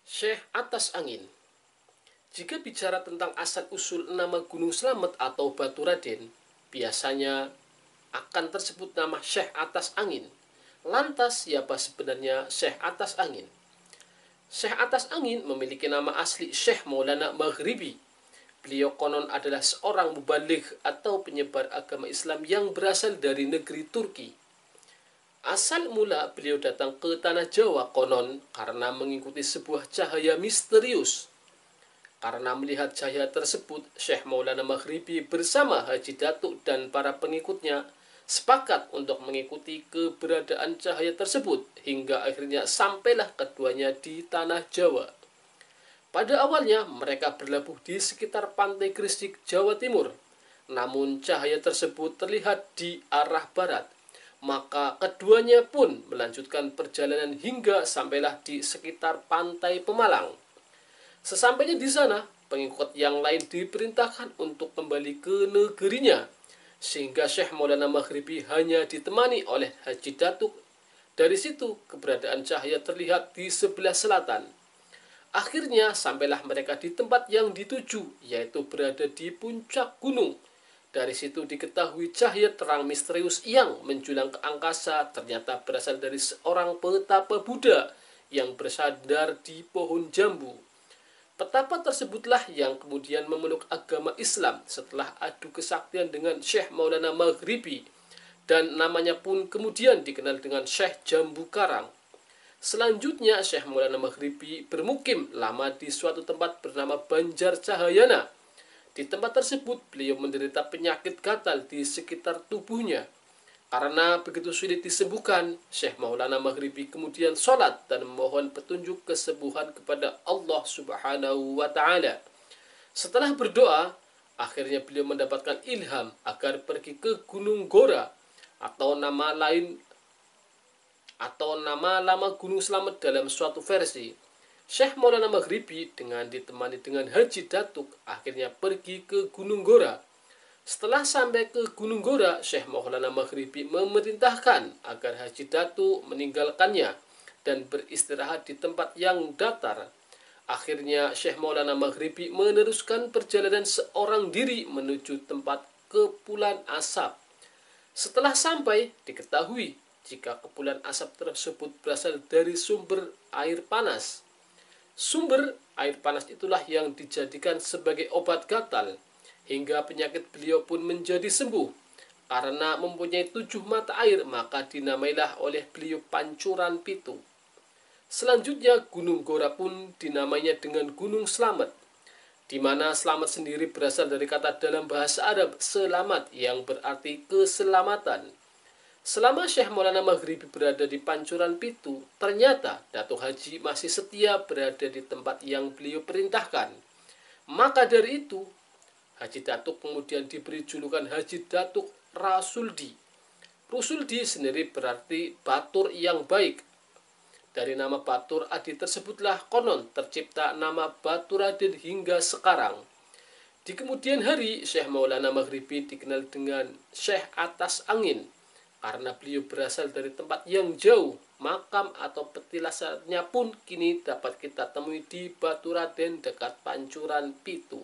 Syekh Atas Angin. Jika bicara tentang asal-usul nama Gunung Slamet atau Batu Raden, biasanya akan tersebut nama Syekh Atas Angin. Lantas, siapa sebenarnya Syekh Atas Angin? Syekh Atas Angin memiliki nama asli Syekh Maulana Maghribi. Beliau konon adalah seorang mubaligh atau penyebar agama Islam yang berasal dari negeri Turki. Asal mula beliau datang ke tanah Jawa konon karena mengikuti sebuah cahaya misterius. Karena melihat cahaya tersebut, Syekh Maulana Maghribi bersama Haji Datuk dan para pengikutnya sepakat untuk mengikuti keberadaan cahaya tersebut hingga akhirnya sampailah keduanya di tanah Jawa. Pada awalnya mereka berlabuh di sekitar Pantai Gresik, Jawa Timur. Namun cahaya tersebut terlihat di arah barat. Maka keduanya pun melanjutkan perjalanan hingga sampailah di sekitar Pantai Pemalang. Sesampainya di sana, pengikut yang lain diperintahkan untuk kembali ke negerinya, sehingga Syekh Maulana Maghribi hanya ditemani oleh Haji Datuk. Dari situ, keberadaan cahaya terlihat di sebelah selatan. Akhirnya, sampailah mereka di tempat yang dituju, yaitu berada di puncak gunung. Dari situ diketahui cahaya terang misterius yang menjulang ke angkasa ternyata berasal dari seorang petapa Buddha yang bersandar di pohon jambu. Petapa tersebutlah yang kemudian memeluk agama Islam setelah adu kesaktian dengan Syekh Maulana Maghribi, dan namanya pun kemudian dikenal dengan Syekh Jambu Karang. Selanjutnya Syekh Maulana Maghribi bermukim lama di suatu tempat bernama Banjar Cahayana. Di tempat tersebut beliau menderita penyakit gatal di sekitar tubuhnya. Karena begitu sulit disembuhkan, Syekh Maulana Maghribi kemudian sholat dan memohon petunjuk kesembuhan kepada Allah Subhanahu wa Ta'ala. Setelah berdoa, akhirnya beliau mendapatkan ilham agar pergi ke Gunung Gora atau nama lama Gunung Slamet dalam suatu versi. Syekh Maulana Maghribi dengan ditemani dengan Haji Datuk akhirnya pergi ke Gunung Gora. Setelah sampai ke Gunung Gora, Syekh Maulana Maghribi memerintahkan agar Haji Datuk meninggalkannya dan beristirahat di tempat yang datar. Akhirnya Syekh Maulana Maghribi meneruskan perjalanan seorang diri menuju tempat kepulan asap. Setelah sampai, diketahui jika kepulan asap tersebut berasal dari sumber air panas. Sumber air panas itulah yang dijadikan sebagai obat gatal, hingga penyakit beliau pun menjadi sembuh. Karena mempunyai 7 mata air, maka dinamailah oleh beliau Pancuran Pitu. Selanjutnya Gunung Gora pun dinamainya dengan Gunung Slamet, di mana selamat sendiri berasal dari kata dalam bahasa Arab selamat yang berarti keselamatan. Selama Syekh Maulana Maghribi berada di Pancuran Pitu, ternyata Datuk Haji masih setia berada di tempat yang beliau perintahkan. Maka dari itu, Haji Datuk kemudian diberi julukan Haji Datuk Rasuldi. Rasuldi sendiri berarti batur yang baik. Dari nama Batur Adi tersebutlah konon tercipta nama Batu Raden hingga sekarang. Di kemudian hari, Syekh Maulana Maghribi dikenal dengan Syekh Atas Angin karena beliau berasal dari tempat yang jauh. Makam atau petilasannya pun kini dapat kita temui di Batu Raden dekat Pancuran Pitu.